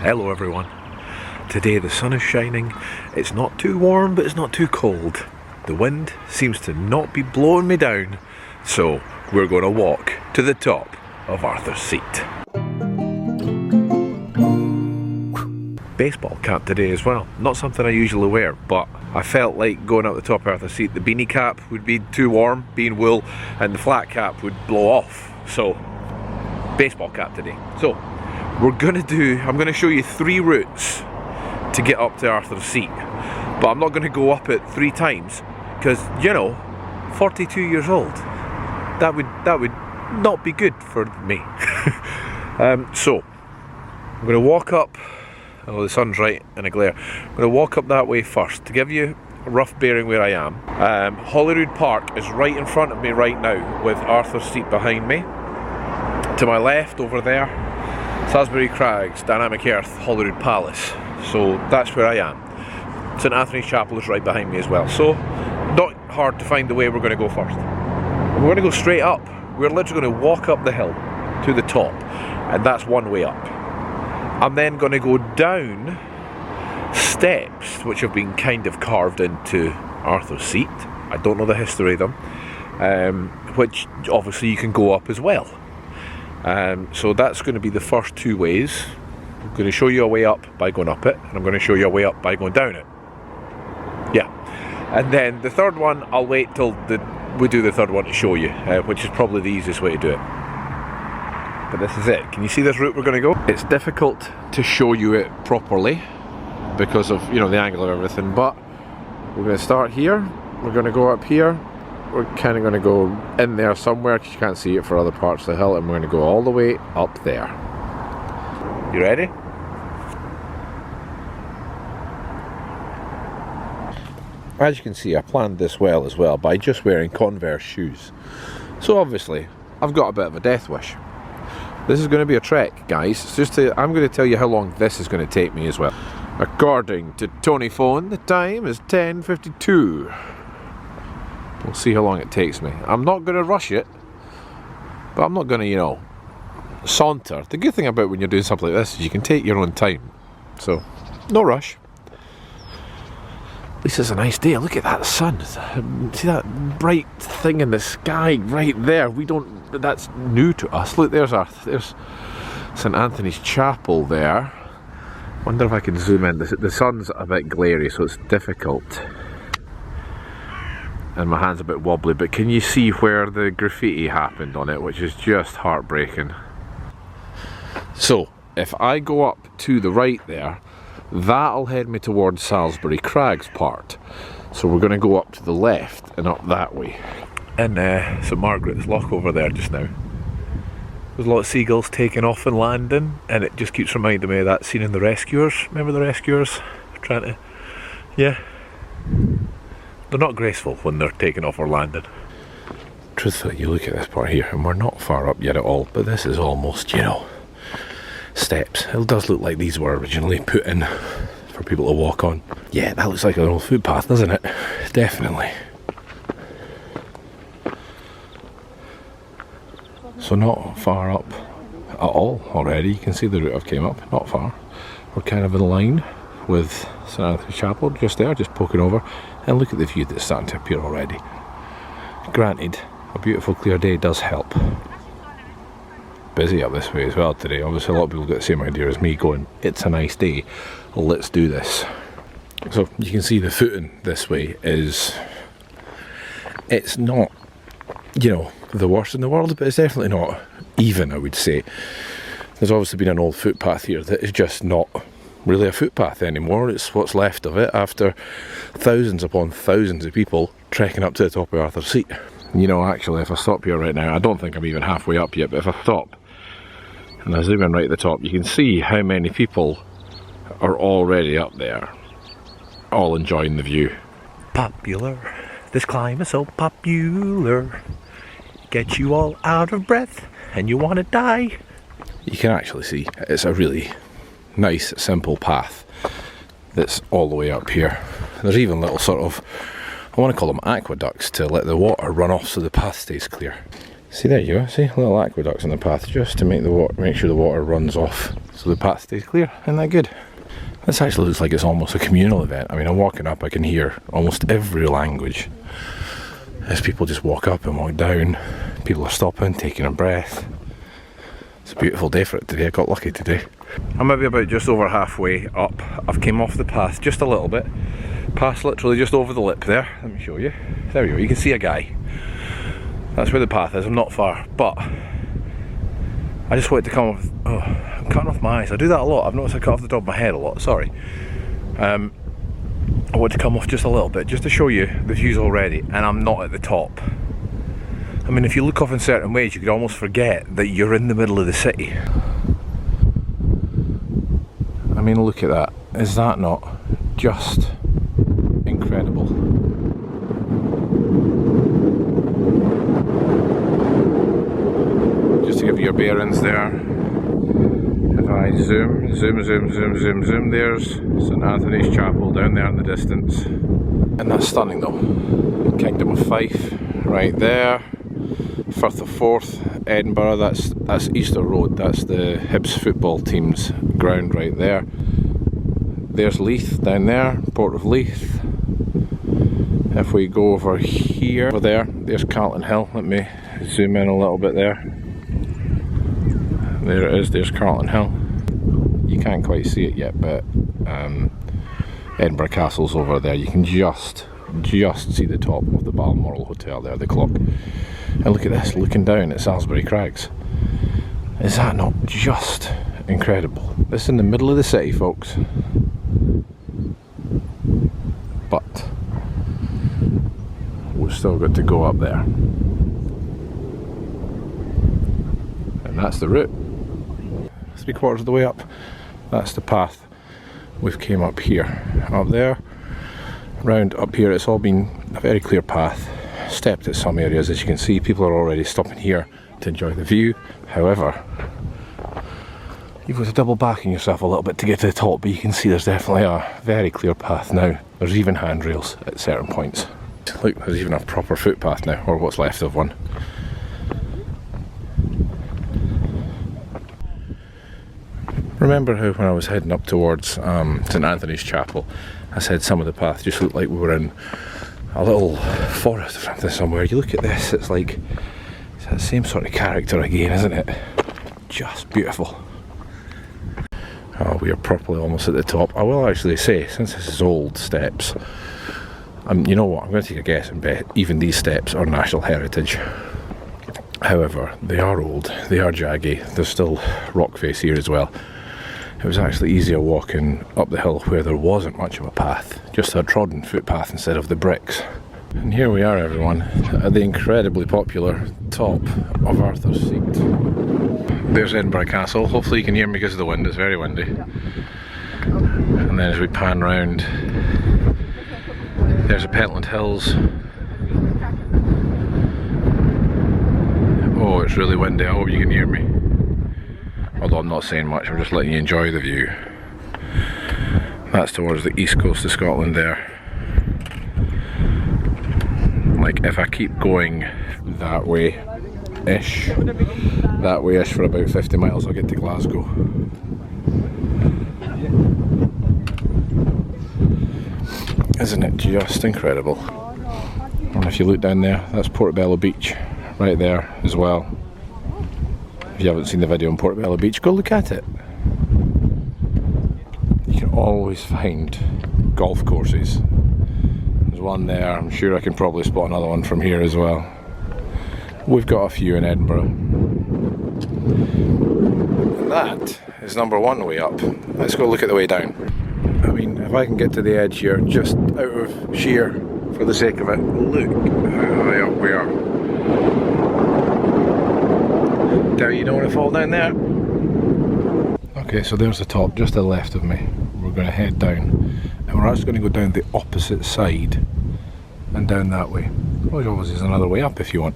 Hello everyone. Today the sun is shining, it's not too warm but it's not too cold. The wind seems to not be blowing me down, so we're going to walk to the top of Arthur's Seat. Baseball cap today as well, not something I usually wear, but I felt like going up the top of Arthur's Seat. The beanie cap would be too warm, being wool, and the flat cap would blow off, so baseball cap today. So I'm going to show you 3 routes to get up to Arthur's Seat, but I'm not going to go up it 3 times because, you know, 42 years old, that would not be good for me. So I'm going to walk up. Oh, the sun's right in a glare. I'm going to walk up that way first to give you a rough bearing where I am. Holyrood Park is right in front of me right now, with Arthur's Seat behind me. To my left over there, Salisbury Crags, Dynamic Earth, Holyrood Palace. So that's where I am. St Anthony's Chapel is right behind me as well. So not hard to find the way we're going to go first. We're going to go straight up. We're literally going to walk up the hill to the top, and that's one way up. I'm then going to go down steps which have been kind of carved into Arthur's Seat. I don't know the history of them, which obviously you can go up as well. So that's going to be the first 2 ways. I'm going to show you a way up by going up it, and I'm going to show you a way up by going down it. Yeah. And then the third one, I'll wait till we do the third one to show you, which is probably the easiest way to do it. But this is it. Can you see this route we're going to go? It's difficult to show you it properly because of, you know, the angle of everything, but we're going to start here. We're going to go up here. We're kind of going to go in there somewhere because you can't see it for other parts of the hill, and we're going to go all the way up there. You ready? As you can see, I planned this well as well by just wearing Converse shoes. So obviously, I've got a bit of a death wish. This is going to be a trek, guys. I'm going to tell you how long this is going to take me as well. According to Tony Phone, the time is 10:52. We'll see how long it takes me. I'm not going to rush it, but I'm not going to, you know, saunter. The good thing about when you're doing something like this is you can take your own time. So, no rush. At least it's a nice day. Look at that sun. See that bright thing in the sky right there? That's new to us. Look, there's St Anthony's Chapel there. Wonder if I can zoom in. The sun's a bit glary, so it's difficult. And my hand's a bit wobbly, but can you see where the graffiti happened on it, which is just heartbreaking. So, if I go up to the right there, that'll head me towards Salisbury Crags part. So we're going to go up to the left and up that way. And St Margaret's Loch over there just now. There's a lot of seagulls taking off and landing, and it just keeps reminding me of that scene in The Rescuers. Remember The Rescuers? Trying to... Yeah. They're not graceful when they're taking off or landing. Truthfully, you look at this part here, and we're not far up yet at all, but this is almost, you know, steps. It does look like these were originally put in for people to walk on. Yeah, that looks like an old footpath, doesn't it? Definitely. So not far up at all already. You can see the route I've came up, not far. We're kind of in line with St Anthony's Chapel, just there, just poking over. And look at the view that's starting to appear already. Granted, a beautiful clear day does help. Busy up this way as well today. Obviously a lot of people get the same idea as me, going, it's a nice day, let's do this. So you can see the footing this way it's not, you know, the worst in the world, but it's definitely not even, I would say. There's obviously been an old footpath here that is just not really a footpath anymore. It's what's left of it after thousands upon thousands of people trekking up to the top of Arthur's Seat. You know, actually, if I stop here right now, I don't think I'm even halfway up yet, but if I stop and I zoom in right at the top, you can see how many people are already up there, all enjoying the view. Popular, this climb is so popular, gets you all out of breath and you want to die. You can actually see it's a really nice, simple path that's all the way up here. There's even little sort of, I want to call them aqueducts, to let the water run off so the path stays clear. See, there you go, see, little aqueducts in the path just to make the water, make sure the water runs off so the path stays clear. Isn't that good? This actually looks like it's almost a communal event. I mean, I'm walking up, I can hear almost every language as people just walk up and walk down. People are stopping, taking a breath. It's a beautiful day for it today. I got lucky today. I'm maybe about just over halfway up. I've came off the path just a little bit, past literally just over the lip there. Let me show you. There we go, you can see a guy. That's where the path is. I'm not far, but I just wanted to come off. Oh, I'm cutting off my eyes. I do that a lot. I've noticed I cut off the top of my head a lot. Sorry. I want to come off just a little bit, just to show you the views already, and I'm not at the top. I mean, if you look off in certain ways, you could almost forget that you're in the middle of the city. I mean, look at that. Is that not just incredible? Just to give you your bearings there. If I zoom, there's St Anthony's Chapel down there in the distance. And that's stunning though. Kingdom of Fife, right there. Firth of Forth, Edinburgh, that's Easter Road, that's the Hibs football team's ground right there. There's Leith down there, Port of Leith. If we go over here, over there, there's Carlton Hill. Let me zoom in a little bit there. There it is, there's Carlton Hill. You can't quite see it yet, but Edinburgh Castle's over there. You can just see the top of the Balmoral Hotel there, the clock. And look at this, looking down at Salisbury Crags. Is that not just incredible? This is in the middle of the city, folks. But we've still got to go up there. And that's the route. 3/4 of the way up. That's the path. We've came up here, up there, round up here. It's all been a very clear path. Stepped at some areas, as you can see. People are already stopping here to enjoy the view. However, you've got to double back on yourself a little bit to get to the top, but you can see there's definitely a very clear path now. There's even handrails at certain points. Look, there's even a proper footpath now, or what's left of one. Remember how when I was heading up towards St Anthony's Chapel, I said some of the path just looked like we were in a little forest or something somewhere. You look at this, it's like it's that same sort of character again, isn't it? Just beautiful. Oh, we are properly almost at the top. I will actually say, since this is old steps, you know what, I'm going to take a guess and bet even these steps are national heritage. However, they are old, they are jaggy, there's still rock face here as well. It was actually easier walking up the hill where there wasn't much of a path, just a trodden footpath instead of the bricks. And here we are, everyone, at the incredibly popular top of Arthur's Seat. There's Edinburgh Castle. Hopefully you can hear me because of the wind, it's very windy. And then as we pan round, there's the Peatland Hills. Oh, it's really windy, I hope you can hear me. Although I'm not saying much, I'm just letting you enjoy the view. That's towards the east coast of Scotland there. Like, if I keep going that way-ish for about 50 miles, I'll get to Glasgow. Isn't it just incredible? And if you look down there, that's Portobello Beach, right there as well. If you haven't seen the video on Portobello Beach, go look at it. You can always find golf courses. There's one there, I'm sure I can probably spot another one from here as well. We've got a few in Edinburgh. And that is number one way up. Let's go look at the way down. I mean, if I can get to the edge here, just out of sheer, for the sake of it, look how high up we are. Doubt you don't want to fall down there. Okay, so there's the top, just to the left of me. We're going to head down, and we're actually going to go down the opposite side and down that way. Well, there always is another way up if you want.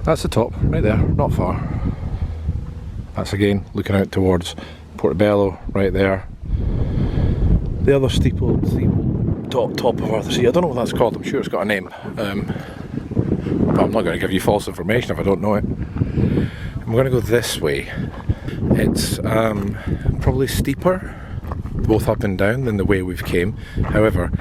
That's the top, right there, not far. That's again looking out towards Portobello, right there. The other steeple top of Arthur's Seat. I don't know what that's called, I'm sure it's got a name. But I'm not going to give you false information if I don't know it. I'm going to go this way. It's probably steeper, both up and down, than the way we've came. However,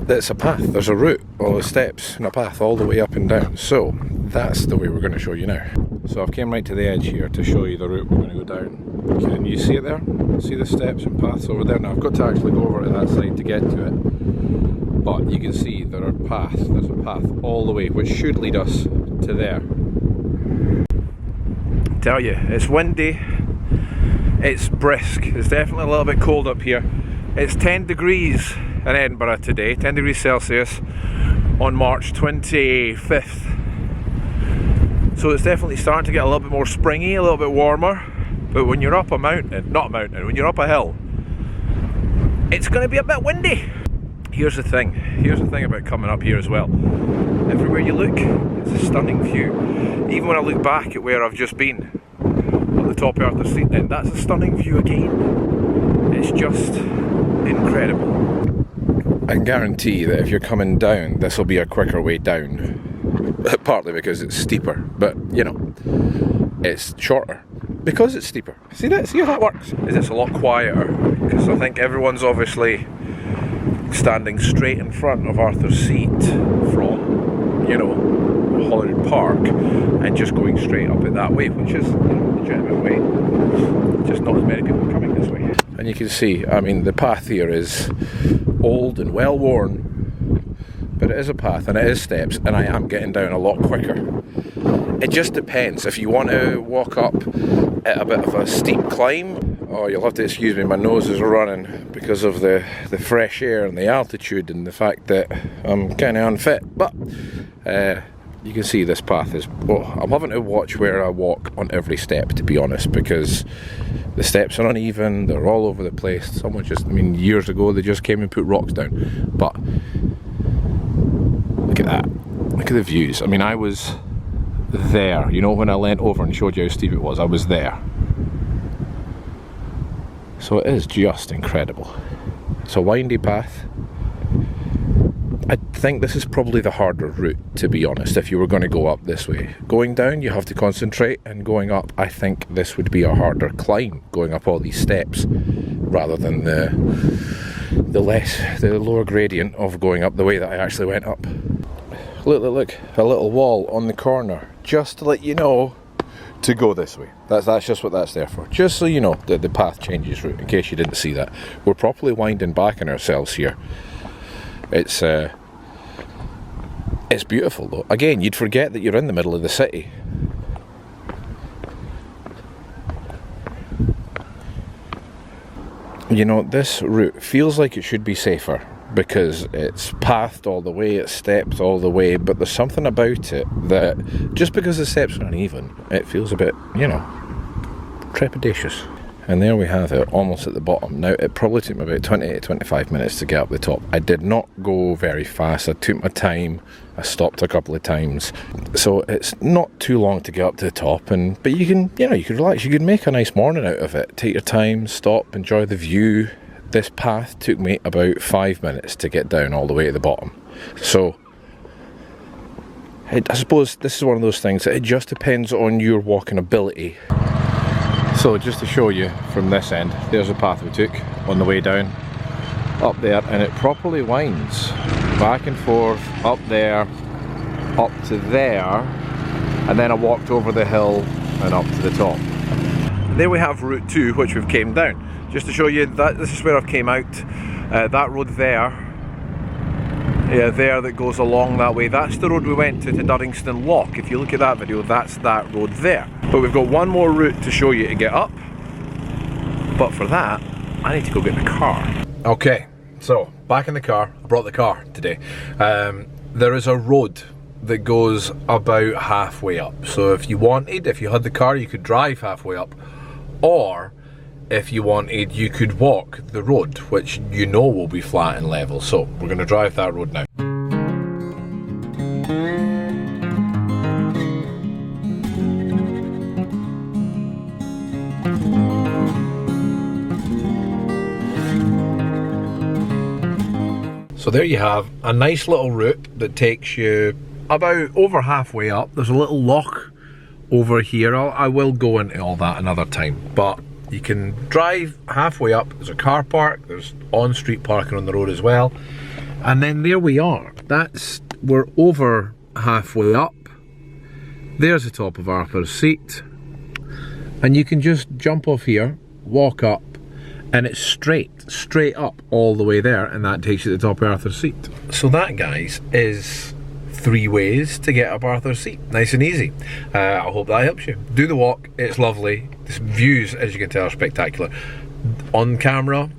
it's a path. There's a route, all the steps and a path all the way up and down. So that's the way we're going to show you now. So I've came right to the edge here to show you the route we're going to go down. Can you see it there? See the steps and paths over there? Now I've got to actually go over to that side to get to it. But you can see there are paths. There's a path all the way, which should lead us to there. Tell you, it's windy. It's brisk. It's definitely a little bit cold up here. It's 10 degrees in Edinburgh today, 10 degrees Celsius on March 25th. So it's definitely starting to get a little bit more springy, a little bit warmer. But when you're up a mountain, not a mountain, when you're up a hill, it's going to be a bit windy. Here's the thing about coming up here as well. Everywhere you look, it's a stunning view. Even when I look back at where I've just been, on the top of Arthur's Seat, then that's a stunning view again. It's just incredible. I can guarantee that if you're coming down, this will be a quicker way down. Partly because it's steeper, but you know, it's shorter because it's steeper. See that? See how that works? It's a lot quieter because I think everyone's obviously standing straight in front of Arthur's Seat from, you know, Holyrood Park and just going straight up it that way, which is, you know, a legitimate way. Just not as many people coming this way. And you can see, I mean, the path here is old and well worn, but it is a path and it is steps, and I am getting down a lot quicker. It just depends. If you want to walk up at a bit of a steep climb, oh, you'll have to excuse me, my nose is running because of the fresh air and the altitude and the fact that I'm kind of unfit. But you can see this path is, oh, I'm having to watch where I walk on every step, to be honest, because the steps are uneven, they're all over the place. Someone just, I mean, years ago they just came and put rocks down. But look at that, look at the views. I mean, I was there, you know, when I leant over and showed you how steep it was, I was there. So it is just incredible. It's a windy path. I think this is probably the harder route, to be honest, if you were going to go up this way. Going down, you have to concentrate, and going up, I think this would be a harder climb, going up all these steps, rather than the lower gradient of going up the way that I actually went up. Look, a little wall on the corner, just to let you know to go this way. That's just what that's there for. Just so you know that the path changes route, in case you didn't see that. We're properly winding back on ourselves here. It's beautiful though. Again, you'd forget that you're in the middle of the city. You know, this route feels like it should be safer because it's pathed all the way, it's stepped all the way, but there's something about it that, just because the steps are uneven, it feels a bit, you know, trepidatious. And there we have it, almost at the bottom. Now, it probably took me about 20 to 25 minutes to get up the top. I did not go very fast. I took my time. I stopped a couple of times. So it's not too long to get up to the top. But you can, you know, you can relax. You can make a nice morning out of it. Take your time, stop, enjoy the view. This path took me about 5 minutes to get down all the way to the bottom. So I suppose this is one of those things that it just depends on your walking ability. So just to show you from this end, there's a path we took on the way down, up there, and it properly winds back and forth, up there, up to there, and then I walked over the hill and up to the top. There we have Route 2, which we've came down. Just to show you that this is where I've came out. That road there, there that goes along that way, that's the road we went to Duddingston Lock. If you look at that video, that's that road there. But we've got one more route to show you to get up. But for that, I need to go get the car. Okay, so back in the car. I brought the car today. There is a road that goes about halfway up. So if you had the car, you could drive halfway up. Or if you wanted, you could walk the road, which you know will be flat and level. So we're going to drive that road now. So there you have a nice little route that takes you about over halfway up. There's a little lock over here. I will go into all that another time, but you can drive halfway up. There's a car park, there's on-street parking on the road as well, and then there we are. We're over halfway up. There's the top of Arthur's Seat, and you can just jump off here, walk up, and it's straight up all the way there, and that takes you to the top of Arthur's Seat. So that, guys, is 3 ways to get up Arthur's Seat. Nice and easy. I hope that helps you. Do the walk, it's lovely. The views, as you can tell, are spectacular. On camera,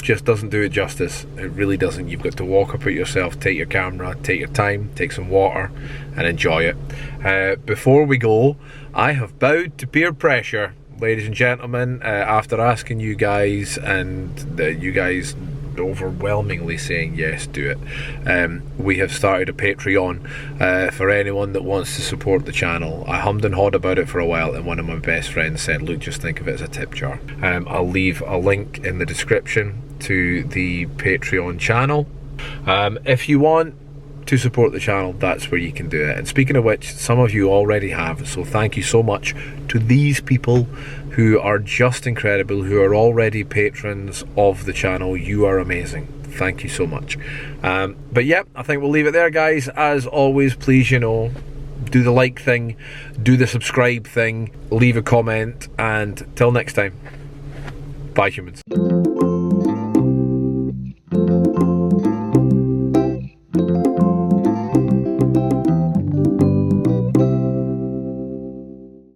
just doesn't do it justice. It really doesn't. You've got to walk up it yourself, take your camera, take your time, take some water, and enjoy it. Before we go, I have bowed to peer pressure, ladies and gentlemen, after asking you guys, and you guys overwhelmingly saying yes, do it. We have started a Patreon for anyone that wants to support the channel. I hummed and hawed about it for a while, and one of my best friends said, look, just think of it as a tip jar. I'll leave a link in the description to the Patreon channel. If you want to support the channel, that's where you can do it. And speaking of which, some of you already have, so thank you so much to these people who are just incredible, who are already patrons of the channel. You are amazing. Thank you so much. But yeah, I think we'll leave it there, guys. As always, please, you know, do the like thing, do the subscribe thing, leave a comment, and till next time, bye, humans.